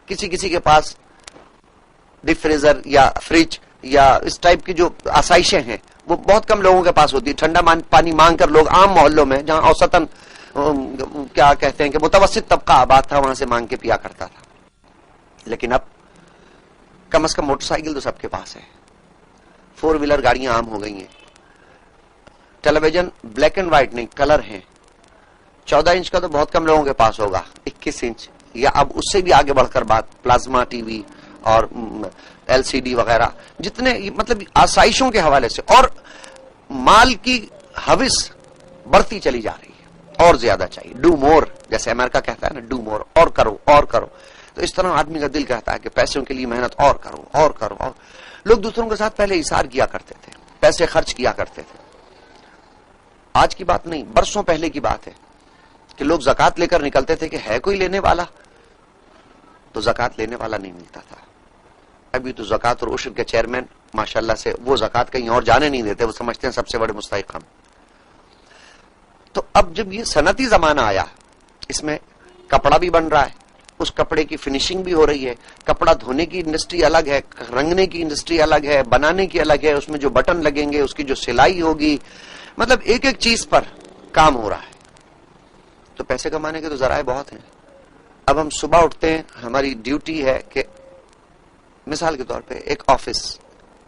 کسی کسی کے پاس ڈیپ فریزر یا فریج یا اس ٹائپ کی جو آسائشیں ہیں وہ بہت کم لوگوں کے پاس ہوتی ہے. ٹھنڈا پانی مانگ کر لوگ عام محلوں میں جہاں اوسطاً کیا کہتے ہیں کہ متوسط طبقہ آباد تھا وہاں سے مانگ کے پیا کرتا تھا. لیکن اب کم از کم موٹر سائیکل تو سب کے پاس ہے, 4 ویلر گاڑیاں عام ہو گئی ہیں, ٹیلی ویژن بلیک اینڈ وائٹ نہیں کلر ہیں, 14 انچ کا تو بہت کم لوگوں کے پاس ہوگا, 21 انچ یا اب اس سے بھی آگے بڑھ کر بات پلازما ٹی وی اور LCD وغیرہ, جتنے مطلب آسائشوں کے حوالے سے. اور مال کی ہوس بڑھتی چلی جا رہی ہے, اور زیادہ چاہیے, ڈو مور, جیسے امریکہ کہتا ہے نا ڈو مور, اور کرو اور کرو. تو اس طرح آدمی کا دل کہتا ہے کہ پیسوں کے لیے محنت اور کرو اور کرو. اور لوگ دوسروں کے ساتھ پہلے احسار کیا کرتے تھے, پیسے خرچ کیا کرتے تھے. آج کی بات نہیں, برسوں پہلے کی بات ہے کہ لوگ زکات لے کر نکلتے تھے کہ ہے کوئی لینے والا, تو زکات لینے والا نہیں ملتا تھا. ابھی تو زکات اور عشر کے چیئرمین ماشاءاللہ سے وہ زکات کہیں اور جانے نہیں دیتے, وہ سمجھتے ہیں سب سے بڑے مستحق ہم. تو اب جب یہ صنعتی زمانہ آیا, اس میں کپڑا بھی بن رہا ہے, اس کپڑے کی فنیشنگ بھی ہو رہی ہے, کپڑا دھونے کی انڈسٹری الگ ہے, رنگنے کی انڈسٹری الگ ہے, بنانے کی الگ ہے, اس میں جو بٹن لگیں گے, اس کی جو سلائی ہوگی, مطلب ایک ایک چیز پر کام ہو رہا ہے. تو پیسے کمانے کے تو ذرائع بہت ہیں. اب ہم صبح اٹھتے ہیں, ہماری ڈیوٹی ہے کہ مثال کے طور پہ ایک آفس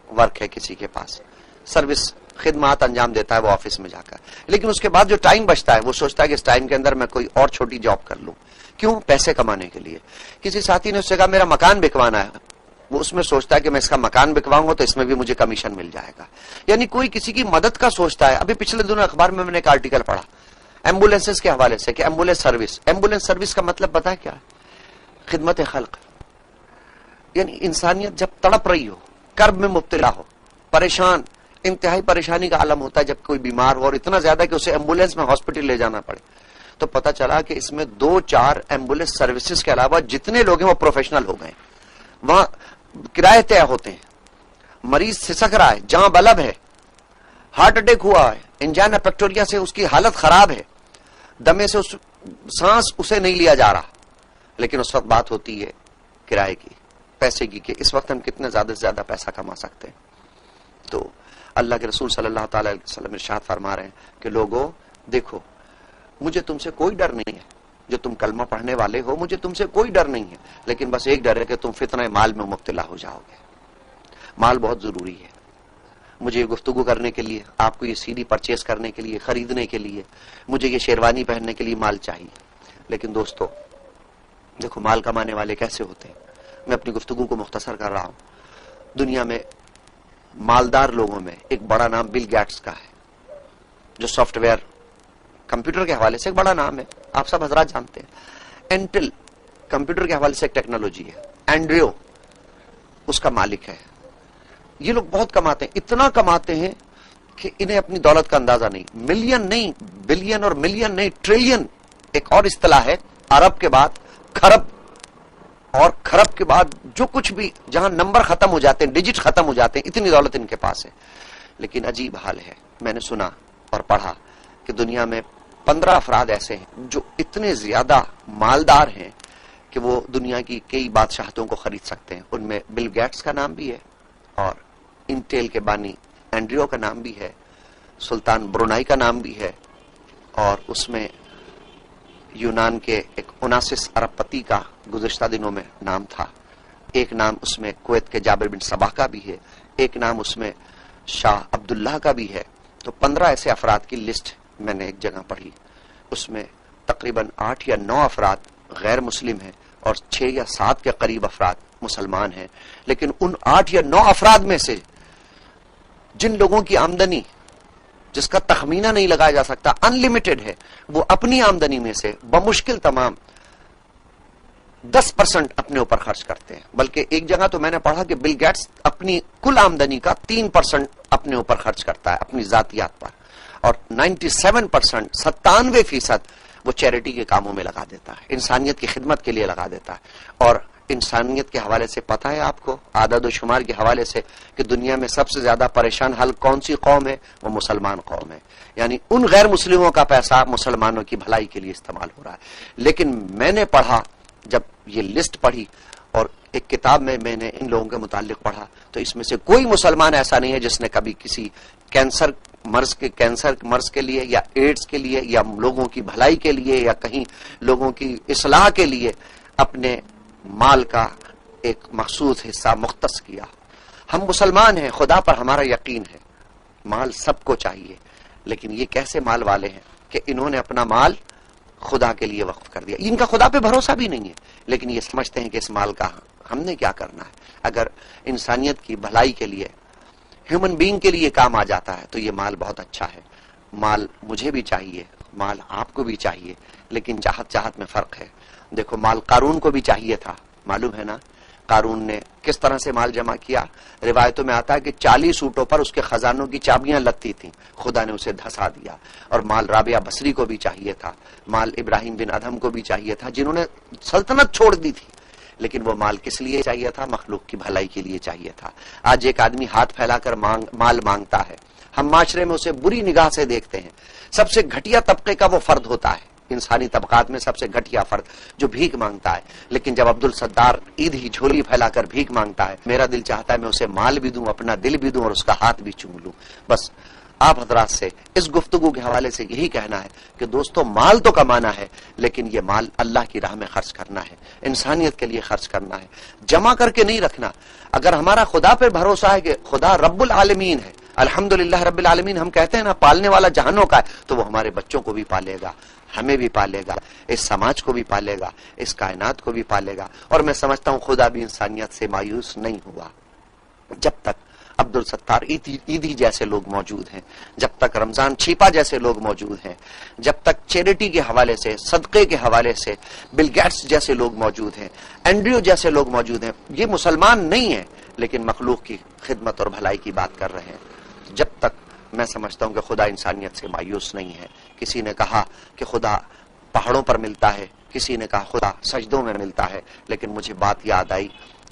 ورک ہے کسی کے پاس, سروس خدمات انجام دیتا ہے وہ آفس میں جا کر, لیکن اس کے بعد جو ٹائم بچتا ہے وہ سوچتا ہے کہ اس ٹائم کے اندر میں کوئی اور چھوٹی جاب کر لوں. کیوں؟ پیسے کمانے کے لیے. کسی ساتھی نے اس سے کہا میرا مکان بکوانا ہے, وہ اس میں سوچتا ہے کہ میں اس کا مکان بکواؤں گا تو اس میں بھی مجھے کمیشن مل جائے گا. یعنی کوئی کسی کی مدد کا سوچتا ہے. ابھی پچھلے دنوں اخبار میں نے ایک آرٹیکل پڑھا ایمبولینسز کے حوالے سے کہ ایمبولینس سروس کا مطلب پتہ ہے کیا ہے؟ خدمت خلق. یعنی انسانیت جب تڑپ رہی ہو, کرب میں مبتلا ہو, پریشان, انتہائی پریشانی کا عالم ہوتا ہے جب کوئی بیمار ہو, اور اتنا زیادہ کہ اسے ایمبولینس میں ہاسپٹل لے جانا پڑے, تو پتا چلا کہ اس میں 2-4 ایمبولینس سروسز کے علاوہ جتنے لوگ ہیں وہ پروفیشنل ہو گئے. وہاں کرائے طے ہوتے ہیں, مریض سسک رہا ہے, جہاں بلب ہے, ہارٹ اٹیک ہوا ہے, انجائنا پیکٹوریا سے اس کی حالت خراب ہے, دمے سے سانس اسے نہیں لیا جا رہا, لیکن اس وقت بات ہوتی ہے کرائے کی, پیسے کی, کہ اس وقت ہم کتنے زیادہ سے زیادہ پیسہ کما سکتے ہیں. تو اللہ کے رسول صلی اللہ تعالی علیہ وسلم ارشاد فرما رہے ہیں کہ لوگوں دیکھو, مجھے تم سے کوئی ڈر نہیں ہے جو تم کلمہ پڑھنے والے ہو, مجھے تم سے کوئی ڈر نہیں ہے, لیکن بس ایک ڈر ہے کہ تم فتنہ مال میں مبتلا ہو جاؤ گے. مال بہت ضروری ہے. مجھے یہ گفتگو کرنے کے لیے, آپ کو یہ CD پرچیز کرنے کے لیے, خریدنے کے لیے, مجھے یہ شیروانی پہننے کے لیے مال چاہیے. لیکن دوستو دیکھو مال کمانے والے کیسے ہوتے ہیں. میں اپنی گفتگو کو مختصر کر رہا ہوں. دنیا میں مالدار لوگوں میں ایک بڑا نام بل گیٹس کا ہے, جو سافٹ ویئر کمپیوٹر کے حوالے سے ایک بڑا نام ہے, آپ سب حضرات جانتے ہیں. انٹل کمپیوٹر کے حوالے سے ایک ٹیکنالوجی ہے, اینڈریو اس کا مالک ہے. یہ لوگ بہت کماتے ہیں, اتنا کماتے ہیں کہ انہیں اپنی دولت کا اندازہ نہیں. ملین نہیں, بلین اور ملین نہیں, ٹریلین ایک اور اصطلاح ہے. ارب کے بعد کھرب, اور کھرب کے بعد جو کچھ بھی, جہاں نمبر ختم ہو جاتے ہیں, ڈیجٹ ختم ہو جاتے ہیں, اتنی دولت ان کے پاس ہے. لیکن عجیب حال ہے, میں نے سنا اور پڑھا کہ دنیا میں 15 افراد ایسے ہیں جو اتنے زیادہ مالدار ہیں کہ وہ دنیا کی کئی بادشاہتوں کو خرید سکتے ہیں. ان میں بل گیٹس کا نام بھی ہے, اور انٹیل کے بانی اینڈریو کا نام بھی ہے, سلطان برونائی کا نام بھی ہے, اور اس میں یونان کے ایک 79 ارب پتی کا گزشتہ دنوں میں نام تھا. ایک نام اس میں کویت کے جابر بن صباح کا بھی ہے, ایک نام اس میں شاہ عبداللہ کا بھی ہے. تو 15 ایسے افراد کی لسٹ میں نے ایک جگہ پڑھی. اس میں تقریباً 8 یا 9 افراد غیر مسلم ہیں, اور 6 یا 7 کے قریب افراد مسلمان ہیں. لیکن ان 8 یا 9 افراد میں سے جن لوگوں کی آمدنی جس کا تخمینہ نہیں لگایا جا سکتا, ان لمیٹڈ ہے, وہ اپنی آمدنی میں سے بمشکل تمام 10% اپنے اوپر خرچ کرتے ہیں. بلکہ ایک جگہ تو میں نے پڑھا کہ بل گیٹس اپنی کل آمدنی کا 3% اپنے اوپر خرچ کرتا ہے, اپنی ذاتیات پر, اور 97%, 97% وہ چیریٹی کے کاموں میں لگا دیتا ہے, انسانیت کی خدمت کے لیے لگا دیتا ہے. اور انسانیت کے حوالے سے پتہ ہے آپ کو, عدد و شمار کے حوالے سے, کہ دنیا میں سب سے زیادہ پریشان حال کون سی قوم ہے؟ وہ مسلمان قوم ہے. یعنی ان غیر مسلموں کا پیسہ مسلمانوں کی بھلائی کے لیے استعمال ہو رہا ہے. لیکن میں نے پڑھا, جب یہ لسٹ پڑھی اور ایک کتاب میں میں نے ان لوگوں کے متعلق پڑھا تو اس میں سے کوئی مسلمان ایسا نہیں ہے جس نے کبھی کسی کینسر مرض کے لیے یا ایڈز کے لیے یا لوگوں کی بھلائی کے لیے یا کہیں لوگوں کی اصلاح کے لیے اپنے مال کا ایک مخصوص حصہ مختص کیا. ہم مسلمان ہیں, خدا پر ہمارا یقین ہے, مال سب کو چاہیے, لیکن یہ کیسے مال والے ہیں کہ انہوں نے اپنا مال خدا کے لیے وقف کر دیا. ان کا خدا پہ بھروسہ بھی نہیں ہے, لیکن یہ سمجھتے ہیں کہ اس مال کا ہم نے کیا کرنا ہے. اگر انسانیت کی بھلائی کے لیے, ہیومن بینگ کے لیے کام آ جاتا ہے تو یہ مال بہت اچھا ہے. مال مجھے بھی چاہیے, مال آپ کو بھی چاہیے, لیکن چاہت میں فرق ہے. دیکھو مال قارون کو بھی چاہیے تھا, معلوم ہے نا قارون نے کس طرح سے مال جمع کیا. روایتوں میں آتا ہے کہ 40 اونٹوں پر اس کے خزانوں کی چابیاں لگتی تھیں, خدا نے اسے دھسا دیا. اور مال رابعہ بصری کو بھی چاہیے تھا, مال ابراہیم بن ادہم کو بھی چاہیے تھا, جنہوں نے سلطنت چھوڑ دی تھی. لیکن وہ مال کس لیے چاہیے تھا؟ مخلوق کی بھلائی کے لیے چاہیے تھا. آج ایک آدمی ہاتھ پھیلا کر مال مانگتا ہے, ہم معاشرے میں اسے بری نگاہ سے دیکھتے ہیں. سب سے گھٹیا طبقے کا وہ فرد ہوتا ہے, انسانی طبقات میں سب سے گھٹیا فرد جو بھیک مانگتا ہے. لیکن جب عبد الستار عید ہی جھولی پھیلا کر بھیک مانگتا ہے, میرا دل چاہتا ہے میں اسے مال بھی دوں, اپنا دل بھی دوں اور اس کا ہاتھ بھی چوم لوں. بس آپ حضرات سے اس گفتگو کے حوالے سے یہی کہنا ہے کہ دوستو مال تو کمانا ہے, لیکن یہ مال اللہ کی راہ میں خرچ کرنا ہے, انسانیت کے لیے خرچ کرنا ہے, جمع کر کے نہیں رکھنا. اگر ہمارا خدا پہ بھروسہ ہے کہ خدا رب العالمین ہے, الحمدللہ رب العالمین ہم کہتے ہیں نا, پالنے والا جہانوں کا ہے, تو وہ ہمارے بچوں کو بھی پالے گا, ہمیں بھی پالے گا, اس سماج کو بھی پالے گا, اس کائنات کو بھی پالے گا. اور میں سمجھتا ہوں خدا بھی انسانیت سے مایوس نہیں ہوا. جب تک عبد الستار عیدی جیسے لوگ موجود ہیں, جب تک رمضان چھیپا جیسے لوگ موجود ہیں, جب تک چیریٹی کے حوالے سے, صدقے کے حوالے سے بل گیٹس جیسے لوگ موجود ہیں, اینڈریو جیسے لوگ موجود ہیں, یہ مسلمان نہیں ہیں لیکن مخلوق کی خدمت اور بھلائی کی بات کر رہے ہیں. جب تک میں سمجھتا ہوں کہ خدا انسانیت سے مایوس نہیں ہے. کسی نے کہا کہ خدا پہاڑوں پر ملتا ہے, کسی نے کہا خدا سجدوں میں ملتا ہے, لیکن مجھے بات یاد آئی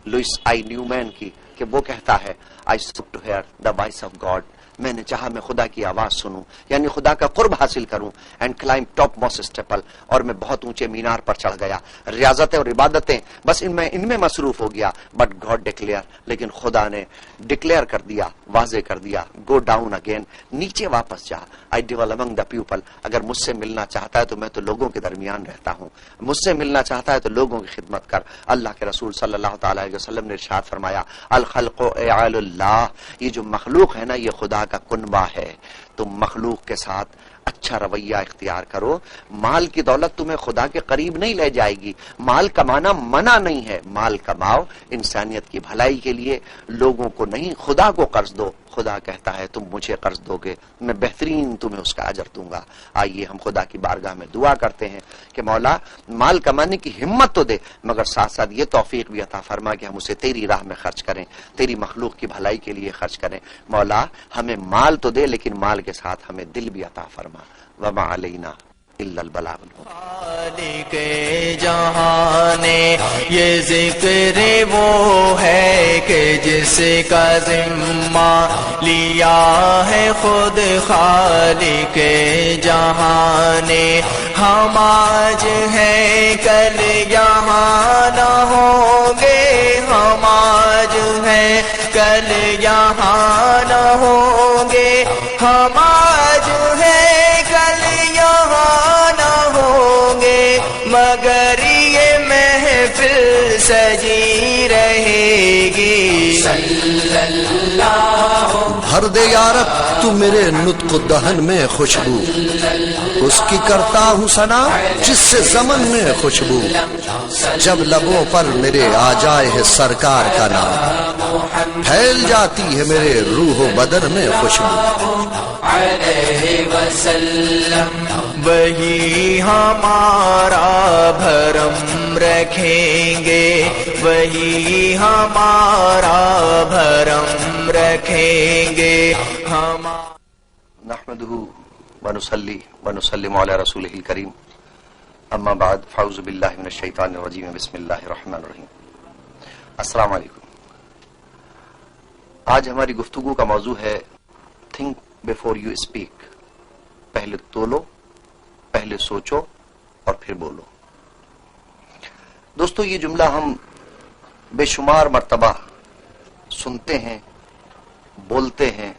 لوئس آئی نیومین کی کہ وہ کہتا ہے I sought to hear the voice of God. میں نے چاہا میں خدا کی آواز سنوں, یعنی خدا کا قرب حاصل کروں. And climb top most steeple, اور میں بہت اونچے مینار پر چڑھ گیا. ریاضتیں اور عبادتیں بس ان میں مصروف ہو گیا. بٹ گاڈ ڈکلیئر, لیکن خدا نے ڈکلیئر کر دیا, واضح کر دیا, گو ڈاؤن اگین, نیچے واپس جا. آئی ڈویل امنگ دا پیپل. اگر مجھ سے ملنا چاہتا ہے تو میں تو لوگوں کے درمیان رہتا ہوں, مجھ سے ملنا چاہتا ہے تو لوگوں کی خدمت کر. اللہ کے رسول صلی اللہ تعالی علیہ وسلم نے ارشاد فرمایا الخلق اعال اللہ, یہ جو مخلوق ہے نا یہ خدا کا کنبہ ہے. تم مخلوق کے ساتھ اچھا رویہ اختیار کرو. مال کی دولت تمہیں خدا کے قریب نہیں لے جائے گی. مال کمانا منع نہیں ہے, مال کماؤ انسانیت کی بھلائی کے لیے, لوگوں کو نہیں, خدا کو قرض دو. خدا کہتا ہے تم مجھے قرض دو گے میں بہترین تمہیں اس کا اجر دوں گا. آئیے ہم خدا کی بارگاہ میں دعا کرتے ہیں کہ مولا مال کمانے کی ہمت تو دے, مگر ساتھ ساتھ یہ توفیق بھی عطا فرما کہ ہم اسے تیری راہ میں خرچ کریں, تیری مخلوق کی بھلائی کے لیے خرچ کریں. مولا ہمیں مال تو دے, لیکن مال کے ساتھ ہمیں دل بھی عطا فرما. وما علینا الا البلاغ المبین. خالق جہان یہ ذکر وہ ہے کہ جس کا ذمہ لیا ہے خود خالق جہان. ہم آج ہیں کل یہاں نہ ہوں گے, ہم آج ہیں کل یہاں نہ ہوں گے, ہم آج ہیں کل یہاں نہ ہوں گے, مگر یہ محفل سجی رہے گی. صلی اللہ بھر دے یارب تو میرے نطق دہن میں خوشبو, اس کی کرتا ہوں ثنا جس سے زمن میں خوشبو. جب لبوں پر میرے آ جائے ہے سرکار کا نام, پھیل جاتی ہے میرے روح و بدن میں خوشبو. علیہ وسلم وہی ہمارا بھرم رکھیں گے, وہی ہمارا بھرم رکھیں گے. ہم نحمده ونصلي ونسلم على رسوله الكريم. اما بعد فاعوذ باللہ من الشیطان الرجیم, بسم اللہ الرحمن الرحیم. السلام علیکم. آج ہماری گفتگو کا موضوع ہے تھنک بیفور یو اسپیک. پہلے تولو, پہلے سوچو اور پھر بولو. دوستو یہ جملہ ہم بے شمار مرتبہ سنتے ہیں، بولتے ہیں،